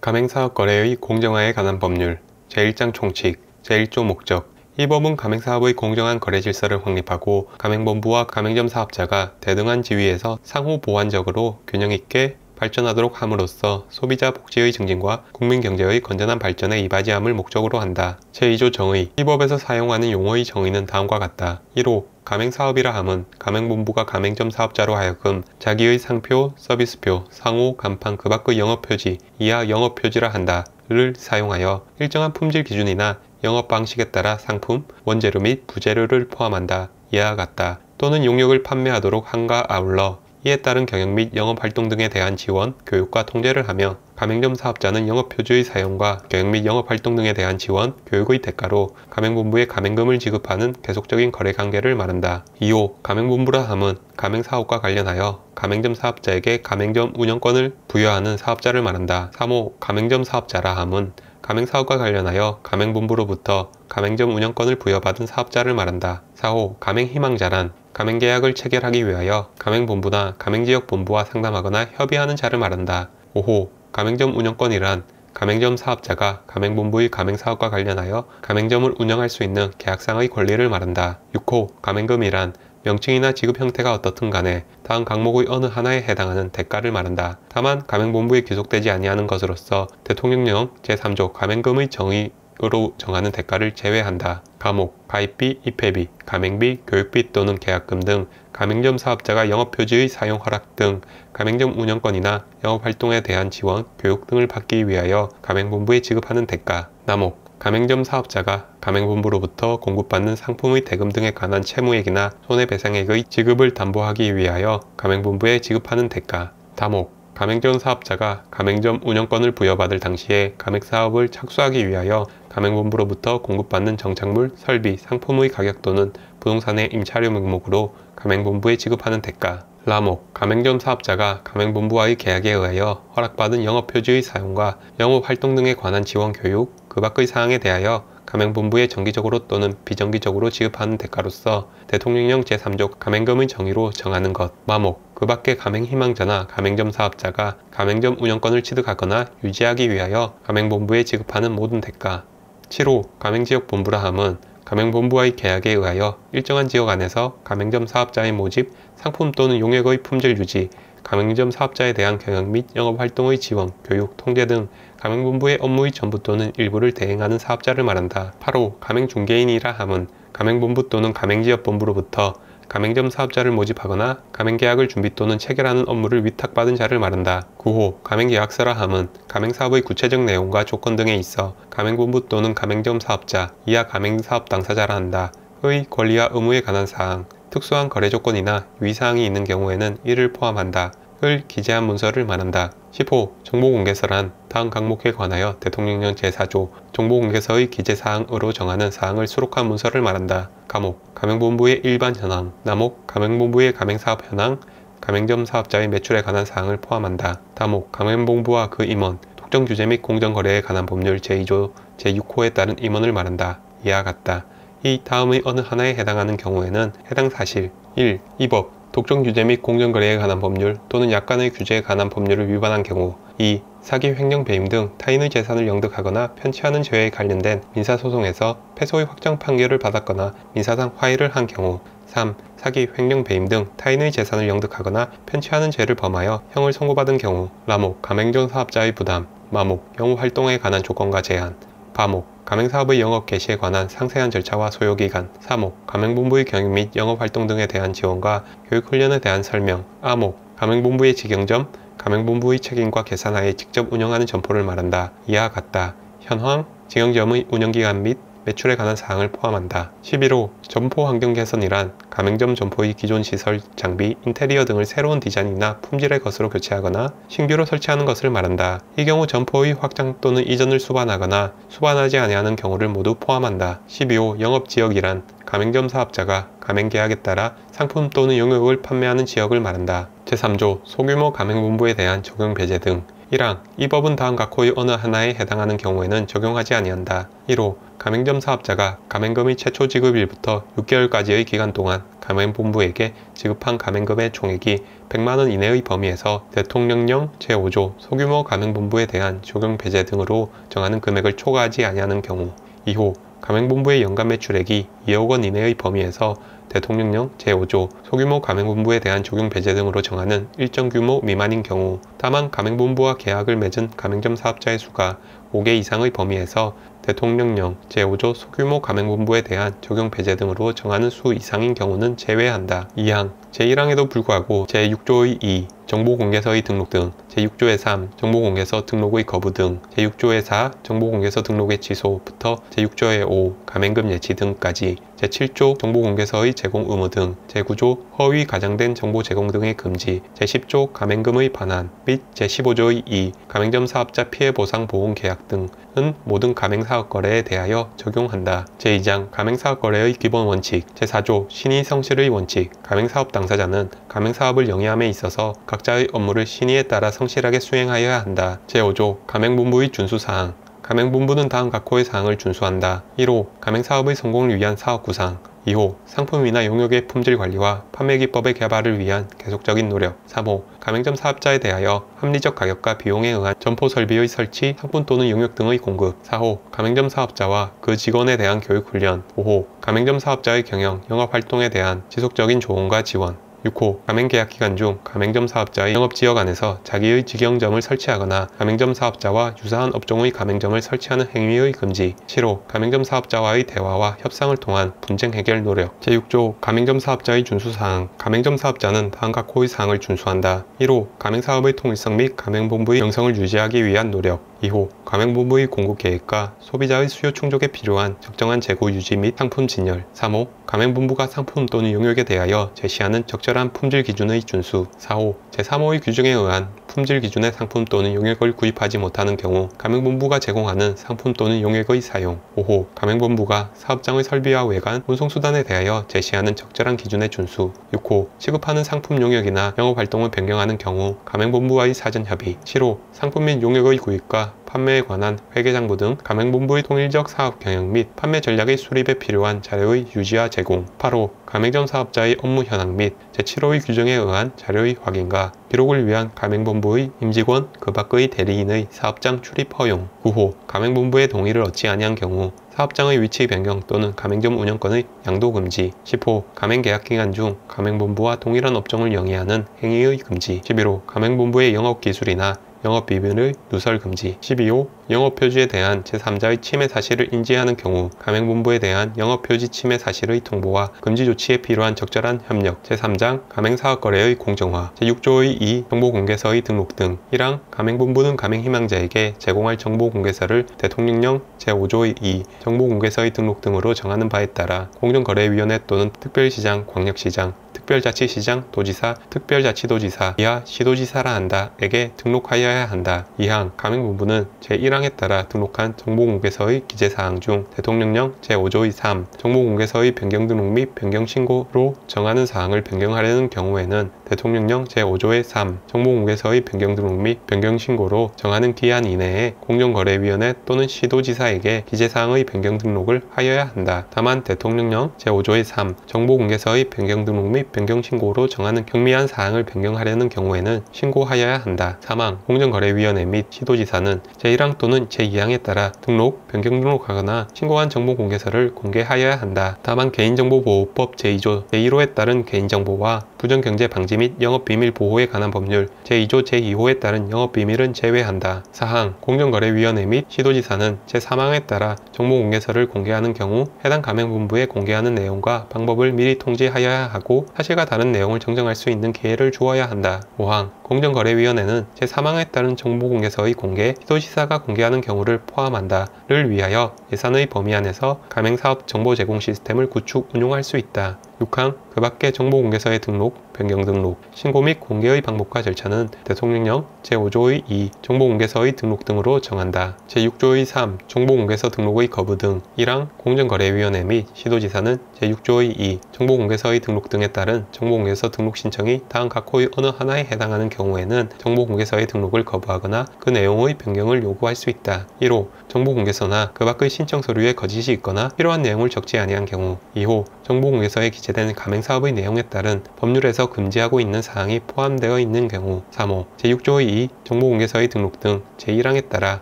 가맹사업 거래의 공정화에 관한 법률 제1장 총칙 제1조 목적. 이 법은 가맹사업의 공정한 거래 질서를 확립하고 가맹본부와 가맹점 사업자가 대등한 지위에서 상호 보완적으로 균형 있게 발전하도록 함으로써 소비자 복지의 증진과 국민 경제의 건전한 발전에 이바지함을 목적으로 한다. 제2조 정의. 이 법에서 사용하는 용어의 정의는 다음과 같다. 1호 가맹사업이라 함은 가맹본부가 가맹점 사업자로 하여금 자기의 상표, 서비스표, 상호, 간판 그 밖의 영업표지, 이하 영업표지라 한다. 를 사용하여 일정한 품질 기준이나 영업 방식에 따라 상품, 원재료 및 부재료를 포함한다. 이와 같다. 또는 용역을 판매하도록 함과 아울러 이에 따른 경영 및 영업활동 등에 대한 지원, 교육과 통제를 하며 가맹점 사업자는 영업표지의 사용과 경영 및 영업활동 등에 대한 지원, 교육의 대가로 가맹본부에 가맹금을 지급하는 계속적인 거래관계를 말한다. 2호 가맹본부라 함은 가맹사업과 관련하여 가맹점 사업자에게 가맹점 운영권을 부여하는 사업자를 말한다. 3호 가맹점 사업자라 함은 가맹사업과 관련하여 가맹본부로부터 가맹점 운영권을 부여받은 사업자를 말한다. 4호 가맹희망자란 가맹계약을 체결하기 위하여 가맹본부나 가맹지역본부와 상담하거나 협의하는 자를 말한다. 5호 가맹점 운영권이란 가맹점 사업자가 가맹본부의 가맹사업과 관련하여 가맹점을 운영할 수 있는 계약상의 권리를 말한다. 6호 가맹금이란 명칭이나 지급 형태가 어떻든 간에 다음 항목의 어느 하나에 해당하는 대가를 말한다. 다만 가맹본부에 귀속되지 아니하는 것으로서 대통령령 제3조 가맹금의 정의으로 정하는 대가를 제외한다. 감옥, 가입비, 입회비, 가맹비, 교육비 또는 계약금 등 가맹점 사업자가 영업표지의 사용 허락 등 가맹점 운영권이나 영업활동에 대한 지원, 교육 등을 받기 위하여 가맹본부에 지급하는 대가. 남옥, 가맹점 사업자가 가맹본부로부터 공급받는 상품의 대금 등에 관한 채무액이나 손해배상액의 지급을 담보하기 위하여 가맹본부에 지급하는 대가. 다목, 가맹점 사업자가 가맹점 운영권을 부여받을 당시에 가맹사업을 착수하기 위하여 가맹본부로부터 공급받는 정착물, 설비, 상품의 가격 또는 부동산의 임차료 명목으로 가맹본부에 지급하는 대가. 라목, 가맹점 사업자가 가맹본부와의 계약에 의하여 허락받은 영업표지의 사용과 영업활동 등에 관한 지원 교육, 그 밖의 사항에 대하여 가맹본부에 정기적으로 또는 비정기적으로 지급하는 대가로서 대통령령 제3조 가맹금의 정의로 정하는 것. 마목, 그 밖의 가맹희망자나 가맹점 사업자가 가맹점 운영권을 취득하거나 유지하기 위하여 가맹본부에 지급하는 모든 대가. 7호 가맹지역본부라 함은 가맹본부와의 계약에 의하여 일정한 지역 안에서 가맹점 사업자의 모집, 상품 또는 용역의 품질 유지, 가맹점 사업자에 대한 경영 및 영업활동의 지원, 교육, 통제 등 가맹본부의 업무의 전부 또는 일부를 대행하는 사업자를 말한다. 8호 가맹중개인이라 함은 가맹본부 또는 가맹지역본부로부터 가맹점 사업자를 모집하거나 가맹계약을 준비 또는 체결하는 업무를 위탁받은 자를 말한다. 9호 가맹계약서라 함은 가맹사업의 구체적 내용과 조건 등에 있어 가맹본부 또는 가맹점 사업자, 이하 가맹사업 당사자라 한다. 의 권리와 의무에 관한 사항, 특수한 거래 조건이나 유의사항이 있는 경우에는 이를 포함한다. 을 기재한 문서를 말한다. 10호 정보공개서란 다음 항목에 관하여 대통령령 제4조 정보공개서의 기재사항으로 정하는 사항을 수록한 문서를 말한다. 감옥 가맹본부의 일반 현황. 남옥 가맹본부의 가맹사업 현황, 가맹점 사업자의 매출에 관한 사항을 포함한다. 다목 가맹본부와 그 임원, 특정규제 및 공정거래에 관한 법률 제2조 제6호에 따른 임원을 말한다. 이와 같다. 이 다음의 어느 하나에 해당하는 경우에는 해당 사실 1. 이 법 독점규제 및 공정거래에 관한 법률 또는 약관의 규제에 관한 법률을 위반한 경우 2. 사기, 횡령, 배임 등 타인의 재산을 영득하거나 편취하는 죄에 관련된 민사소송에서 패소의 확정 판결을 받았거나 민사상 화해를 한 경우 3. 사기, 횡령, 배임 등 타인의 재산을 영득하거나 편취하는 죄를 범하여 형을 선고받은 경우. 라목 가맹점 사업자의 부담. 마목 영업활동에 관한 조건과 제한. 바목 가맹사업의 영업 개시에 관한 상세한 절차와 소요기간. 사목 가맹본부의 경영 및 영업활동 등에 대한 지원과 교육훈련에 대한 설명. 아목 가맹본부의 직영점, 가맹본부의 책임과 계산하에 직접 운영하는 점포를 말한다. 이와 같다. 현황, 직영점의 운영기간 및 매출에 관한 사항을 포함한다. 11호 점포 환경 개선이란 가맹점 점포의 기존 시설, 장비, 인테리어 등을 새로운 디자인이나 품질의 것으로 교체하거나 신규로 설치하는 것을 말한다. 이 경우 점포의 확장 또는 이전을 수반하거나 수반하지 아니하는 경우를 모두 포함한다. 12호 영업지역이란 가맹점 사업자가 가맹계약에 따라 상품 또는 용역을 판매하는 지역을 말한다. 제3조 소규모 가맹본부에 대한 적용 배제 등 1항 이 법은 다음 각호의 어느 하나에 해당하는 경우에는 적용하지 아니한다. 1호 가맹점 사업자가 가맹금의 최초 지급일부터 6개월까지의 기간 동안 가맹본부에게 지급한 가맹금의 총액이 100만원 이내의 범위에서 대통령령 제5조 소규모 가맹본부에 대한 적용 배제 등으로 정하는 금액을 초과하지 아니하는 경우. 2호 가맹본부의 연간 매출액이 2억원 이내의 범위에서 대통령령 제5조 소규모 가맹본부에 대한 적용 배제 등으로 정하는 일정 규모 미만인 경우. 다만 가맹본부와 계약을 맺은 가맹점 사업자의 수가 5개 이상의 범위에서 대통령령 제5조 소규모 가맹본부에 대한 적용 배제 등으로 정하는 수 이상인 경우는 제외한다. 2항 제1항에도 불구하고 제6조의 2 정보공개서의 등록 등, 제6조의 3 정보공개서 등록의 거부 등, 제6조의 4 정보공개서 등록의 취소부터 제6조의 5 가맹금 예치 등까지, 제7조 정보공개서의 제공 의무 등, 제9조 허위 가장된 정보 제공 등의 금지, 제10조 가맹금의 반환 및 제15조의 2 가맹점 사업자 피해보상보험 계약 등은 모든 가맹사업 거래에 대하여 적용한다. 제2장 가맹사업 거래의 기본 원칙, 제4조 신의 성실의 원칙, 가맹사업 당사자는 가맹사업을 영위함에 있어서 각자의 업무를 신의에 따라 성실하게 수행하여야 한다. 제5조 가맹본부의 준수사항, 가맹본부는 다음 각호의 사항을 준수한다. 1호 가맹사업의 성공을 위한 사업 구상. 2호 상품이나 용역의 품질 관리와 판매 기법의 개발을 위한 계속적인 노력. 3호 가맹점 사업자에 대하여 합리적 가격과 비용에 의한 점포 설비의 설치, 상품 또는 용역 등의 공급. 4호 가맹점 사업자와 그 직원에 대한 교육 훈련. 5호 가맹점 사업자의 경영, 영업 활동에 대한 지속적인 조언과 지원. 6호 가맹계약 기간 중 가맹점 사업자의 영업지역 안에서 자기의 직영점을 설치하거나 가맹점 사업자와 유사한 업종의 가맹점을 설치하는 행위의 금지. 7호 가맹점 사업자와의 대화와 협상을 통한 분쟁 해결 노력. 제6조 가맹점 사업자의 준수사항, 가맹점 사업자는 다음 각호의 사항을 준수한다. 1호 가맹사업의 통일성 및 가맹본부의 영성을 유지하기 위한 노력. 2호 가맹본부의 공급 계획과 소비자의 수요 충족에 필요한 적정한 재고 유지 및 상품 진열. 3호 가맹본부가 상품 또는 용역에 대하여 제시하는 적절한 품질 기준의 준수. 4호 제3호의 규정에 의한 품질 기준의 상품 또는 용역을 구입하지 못하는 경우 가맹본부가 제공하는 상품 또는 용역의 사용. 5호 가맹본부가 사업장의 설비와 외관, 운송수단에 대하여 제시하는 적절한 기준의 준수. 6호 취급하는 상품 용역이나 영업활동을 변경하는 경우 가맹본부와의 사전 협의. 7호 상품 및 용역의 구입과 판매에 관한 회계장부 등 가맹본부의 통일적 사업 경영 및 판매 전략의 수립에 필요한 자료의 유지와 제공. 8호 가맹점 사업자의 업무 현황 및 제7호의 규정에 의한 자료의 확인과 기록을 위한 가맹본부의 임직원 그 밖의 대리인의 사업장 출입 허용. 9호 가맹본부의 동의를 얻지 아니한 경우 사업장의 위치 변경 또는 가맹점 운영권의 양도 금지. 10호 가맹계약 기간 중 가맹본부와 동일한 업종을 영위하는 행위의 금지. 11호 가맹본부의 영업기술이나 영업비밀의 누설 금지. 12호 영업표지에 대한 제3자의 침해 사실을 인지하는 경우 가맹본부에 대한 영업표지 침해 사실의 통보와 금지 조치에 필요한 적절한 협력. 제3장 가맹사업거래의 공정화. 제6조의 2 정보공개서의 등록 등. 1항 가맹본부는 가맹희망자에게 제공할 정보공개서를 대통령령 제5조의 2 정보공개서의 등록 등으로 정하는 바에 따라 공정거래위원회 또는 특별시장, 광역시장, 특별자치시장, 도지사, 특별자치도지사 이하 시도지사라 한다에게 등록하여야 한다. 2항 가맹본부는 제1항에 따라 등록한 정보공개서의 기재사항 중 대통령령 제5조의 3 정보공개서의 변경 등록 및 변경 신고로 정하는 사항을 변경하려는 경우에는 대통령령 제5조의 3 정보공개서의 변경 등록 및 변경 신고로 정하는 기한 이내에 공정거래위원회 또는 시도지사에게 기재사항의 변경 등록을 하여야 한다. 다만 대통령령 제5조의 3 정보공개서의 변경 등록 및 변경 신고로 정하는 경미한 사항을 변경하려는 경우에는 신고하여야 한다. 3항 공정거래위원회 및 시도지사는 제1항 또는 제2항에 따라 등록, 변경 등록하거나 신고한 정보공개서를 공개하여야 한다. 다만 개인정보보호법 제2조 제1호에 따른 개인정보와 부정경제 방지 및 영업비밀 보호에 관한 법률 제2조 제2호에 따른 영업비밀은 제외한다. 4항 공정거래위원회 및 시도지사는 제3항에 따라 정보공개서를 공개하는 경우 해당 가맹본부에 공개하는 내용과 방법을 미리 통지하여야 하고 사실과 다른 내용을 정정할 수 있는 기회를 주어야 한다. 5항 공정거래위원회는 제3항에 따른 정보공개서의 공개, 시도지사가 공개하는 경우를 포함한다를 위하여 예산의 범위 안에서 가맹사업 정보 제공 시스템을 구축, 운용할 수 있다. 6항 그 밖의 정보공개서의 등록, 변경 등록, 신고 및 공개의 방법과 절차는 대통령령 제5조의 2 정보공개서의 등록 등으로 정한다. 제6조의 3 정보공개서 등록의 거부 등 1항 공정거래위원회 및 시도지사는 제6조의 2 정보공개서의 등록 등에 따른 정보공개서 등록 신청이 다음 각 호의 어느 하나에 해당하는 경우에는 정보공개서의 등록을 거부하거나 그 내용의 변경을 요구할 수 있다. 1호 정보공개서나 그 밖의 신청 서류에 거짓이 있거나 필요한 내용을 적지 아니한 경우. 2호 정보공개서에 기재된 가맹사업의 내용에 따른 법률에서 금지하고 있는 사항이 포함되어 있는 경우. 3호 제6조의 2 정보공개서의 등록 등 제1항에 따라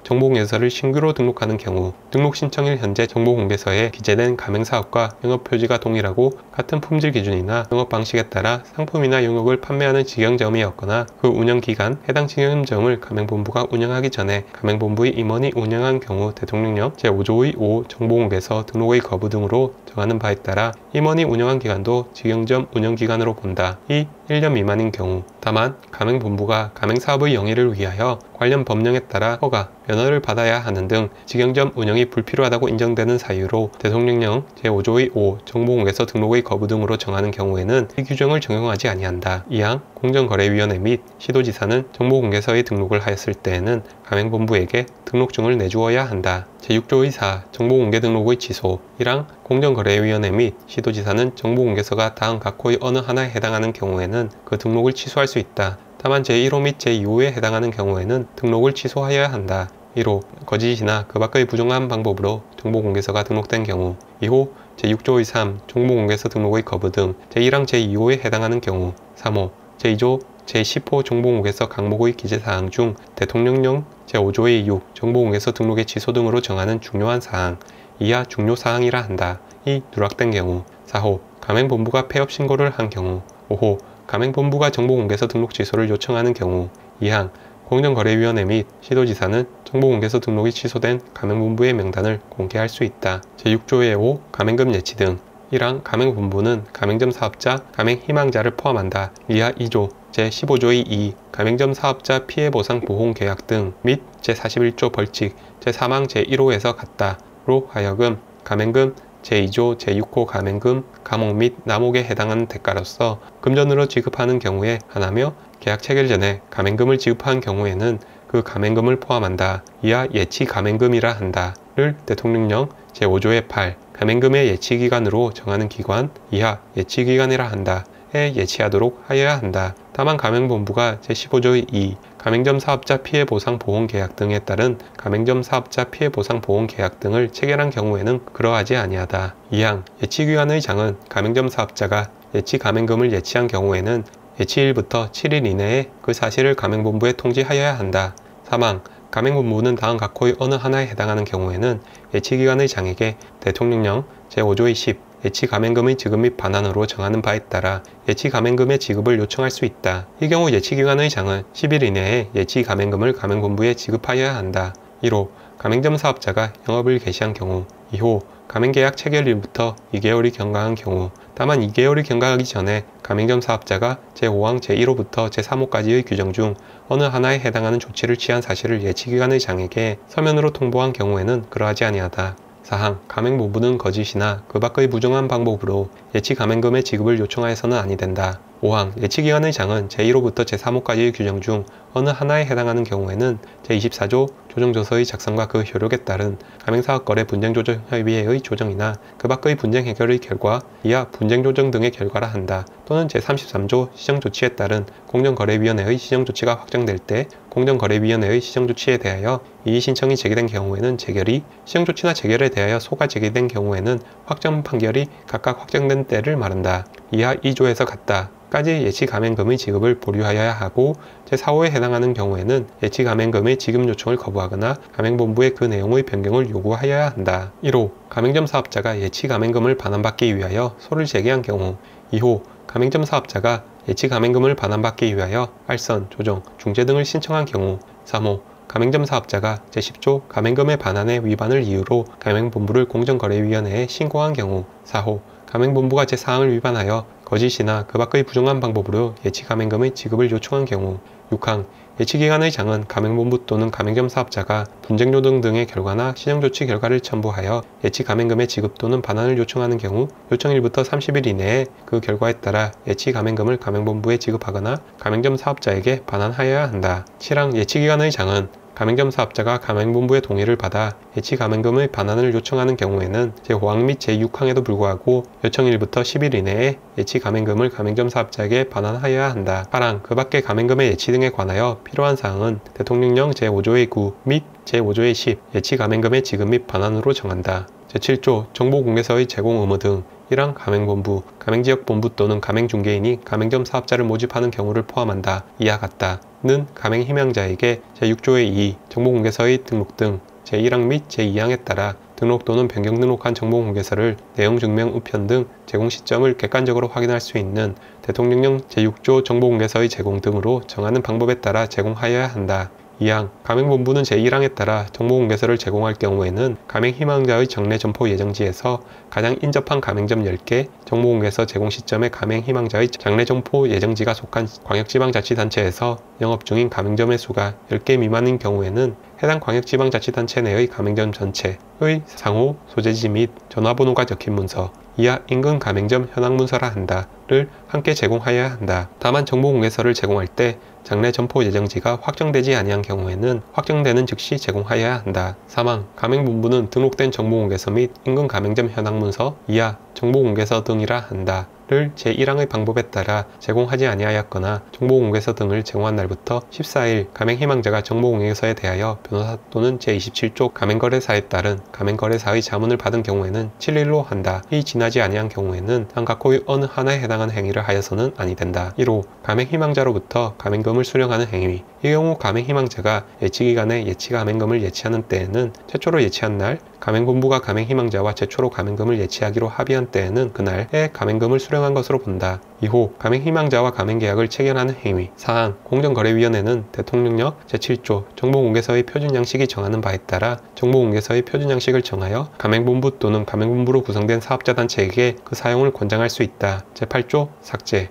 정보공개서를 신규로 등록하는 경우 등록 신청일 현재 정보공개서에 기재된 가맹사업과 영업표지가 동일하고 같은 품질 기준이나 영업 방식에 따라 상품이나 용역을 판매하는 직영점이었거나 그 운영기간 해당 직영점을 가맹본부가 운영하기 전에 가맹본부의 임원이 운영한 경우 대통령령 제5조의 5 정보공개서 등록의 거부 등으로 정하는 바에 따라 임원이 운영한 기간도 직영점 운영기간으로 본다. 이 1년 미만인 경우. 다만 가맹본부가 가맹사업의 영위를 위하여 관련 법령에 따라 허가, 면허를 받아야 하는 등 직영점 운영이 불필요하다고 인정되는 사유로 대통령령 제5조의 5 정보공개서 등록의 거부 등으로 정하는 경우에는 이 규정을 적용하지 아니한다. 이항 공정거래위원회 및 시도지사는 정보공개서에 등록을 하였을 때에는 가맹본부에게 등록증을 내주어야 한다. 제6조의 4 정보공개 등록의 취소 1항 공정거래위원회 및 시도지사는 정보공개서가 다음 각 호의 어느 하나에 해당하는 경우에는 그 등록을 취소할 수 있다. 다만 제1호 및 제2호에 해당하는 경우에는 등록을 취소하여야 한다. 1호 거짓이나 그 밖의 부정한 방법으로 정보공개서가 등록된 경우. 2호 제6조의 3 정보공개서 등록의 거부 등 제1항 제2호에 해당하는 경우. 3호 제2조 제10호 정보공개서 강목의 기재사항 중 대통령령 제5조의 6 정보공개서 등록의 취소 등으로 정하는 중요한 사항 이하 중요사항이라 한다. 이 누락된 경우. 4호 가맹본부가 폐업 신고를 한 경우. 5호 가맹본부가 정보공개서 등록 취소를 요청하는 경우. 2항 공정거래위원회 및 시도지사는 정보공개서 등록이 취소된 가맹본부의 명단을 공개할 수 있다. 제6조의 5 가맹금 예치 등 1항 가맹본부는 가맹점 사업자, 가맹희망자를 포함한다. 이하 2조 제15조의 2 가맹점 사업자 피해보상보험계약 등 및 제41조 벌칙 제3항 제1호에서 같다로 하여금 가맹금 제2조 제6호 가맹금 감옥 및 남옥에 해당하는 대가로서 금전으로 지급하는 경우에 하나며 계약 체결 전에 가맹금을 지급한 경우에는 그 가맹금을 포함한다. 이하 예치 가맹금이라 한다를 대통령령 제5조의 8 가맹금의 예치기간으로 정하는 기관 이하 예치기간이라 한다에 예치하도록 하여야 한다. 다만 가맹본부가 제15조의 2 가맹점 사업자 피해보상보험계약 등에 따른 가맹점 사업자 피해보상보험계약 등을 체결한 경우에는 그러하지 아니하다. 2항 예치기간의 장은 가맹점 사업자가 예치 가맹금을 예치한 경우에는 예치일부터 7일 이내에 그 사실을 가맹본부에 통지하여야 한다. 3항 가맹본부는 다음 각 호의 어느 하나에 해당하는 경우에는 예치기간의 장에게 대통령령 제5조의 10 예치가맹금의 지급 및 반환으로 정하는 바에 따라 예치가맹금의 지급을 요청할 수 있다. 이 경우 예치기간의 장은 10일 이내에 예치가맹금을 가맹본부에 지급하여야 한다. 1호 가맹점 사업자가 영업을 개시한 경우. 2호 가맹계약 체결일부터 2개월이 경과한 경우. 다만 2개월이 경과하기 전에 가맹점 사업자가 제5항 제1호부터 제3호까지의 규정 중 어느 하나에 해당하는 조치를 취한 사실을 예치기간의 장에게 서면으로 통보한 경우에는 그러하지 아니하다. 4항 가맹본부는 거짓이나 그 밖의 부정한 방법으로 예치가맹금의 지급을 요청하여서는 아니 된다. 5항 예치기간의 장은 제1호부터 제3호까지의 규정 중 어느 하나에 해당하는 경우에는 제24조 조정조서의 작성과 그 효력에 따른 가맹사업거래 분쟁조정협의회의 조정이나 그 밖의 분쟁해결의 결과 이하 분쟁조정 등의 결과라 한다. 또는 제33조 시정조치에 따른 공정거래위원회의 시정조치가 확정될 때 공정거래위원회의 시정조치에 대하여 이의신청이 제기된 경우에는 재결이, 시정조치나 재결에 대하여 소가 제기된 경우에는 확정 판결이 각각 확정된 때를 말한다. 이하 2조에서 같다. 까지 예치가맹금의 지급을 보류하여야 하고 제4호에 해당하는 경우에는 예치가맹금의 지급 요청을 거부하거나 가맹본부에 그 내용의 변경을 요구하여야 한다. 1호 가맹점 사업자가 예치가맹금을 반환받기 위하여 소를 제기한 경우. 2호 가맹점 사업자가 예치가맹금을 반환받기 위하여 알선, 조정, 중재 등을 신청한 경우. 3호 가맹점 사업자가 제10조 가맹금의 반환의 위반을 이유로 가맹본부를 공정거래위원회에 신고한 경우. 4호 가맹본부가 제4항을 위반하여 거짓이나 그 밖의 부정한 방법으로 예치가맹금의 지급을 요청한 경우. 6항 예치기관의 장은 가맹본부 또는 가맹점 사업자가 분쟁노동 등의 결과나 시정조치 결과를 첨부하여 예치 가맹금의 지급 또는 반환을 요청하는 경우 요청일부터 30일 이내에 그 결과에 따라 예치 가맹금을 가맹본부에 지급하거나 가맹점 사업자에게 반환하여야 한다. 7항 예치기관의 장은 가맹점 사업자가 가맹본부의 동의를 받아 예치 가맹금의 반환을 요청하는 경우에는 제5항 및 제6항에도 불구하고 요청일부터 10일 이내에 예치 가맹금을 가맹점 사업자에게 반환하여야 한다. 8항 그 밖의 가맹금의 예치 등에 관하여 필요한 사항은 대통령령 제5조의 9 및 제5조의 10 예치 가맹금의 지급 및 반환으로 정한다. 제7조 정보공개서의 제공 의무 등 1항 가맹본부, 가맹지역본부 또는 가맹중개인이 가맹점 사업자를 모집하는 경우를 포함한다. 이와 같다. 는 가맹희망자에게 제6조의 2 정보공개서의 등록 등 제1항 및 제2항에 따라 등록 또는 변경 등록한 정보공개서를 내용 증명 우편 등 제공 시점을 객관적으로 확인할 수 있는 대통령령 제6조 정보공개서의 제공 등으로 정하는 방법에 따라 제공하여야 한다. 2항 가맹본부는 제1항에 따라 정보공개서를 제공할 경우에는 가맹희망자의 정례 점포 예정지에서 가장 인접한 가맹점 10개, 정보공개서 제공 시점에 가맹희망자의 장례 점포 예정지가 속한 광역지방자치단체에서 영업 중인 가맹점의 수가 10개 미만인 경우에는 해당 광역지방자치단체 내의 가맹점 전체의 상호, 소재지 및 전화번호가 적힌 문서, 이하 인근 가맹점 현황 문서라 한다를 함께 제공하여야 한다. 다만 정보공개서를 제공할 때 장례 점포 예정지가 확정되지 아니한 경우에는 확정되는 즉시 제공하여야 한다. 3항 가맹본부는 등록된 정보공개서 및 인근 가맹점 현황 문서, 이하 정보공개서 등이라 한다. 를 제1항의 방법에 따라 제공하지 아니하였거나 정보공개서 등을 제공한 날부터 14일 가맹희망자가 정보공개서에 대하여 변호사 또는 제27조 가맹거래사에 따른 가맹거래사의 자문을 받은 경우에는 7일로 한다. 이 지나지 아니한 경우에는 다음각호의 어느 하나에 해당하는 행위를 하여서는 아니 된다. 1호 가맹희망자로부터 가맹금을 수령하는 행위. 이 경우 가맹희망자가 예치기간에 예치가맹금을 예치하는 때에는 최초로 예치한 날, 가맹본부가 가맹희망자와 최초로 가맹금을 예치하기로 합의한 때에는 그날에 가맹금을 수령한 것으로 본다. 2호 가맹희망자와 가맹계약을 체결하는 행위. 4항 공정거래위원회는 대통령령 제7조 정보공개서의 표준양식이 정하는 바에 따라 정보공개서의 표준양식을 정하여 가맹본부 또는 가맹본부로 구성된 사업자단체에게 그 사용을 권장할 수 있다. 제8조 삭제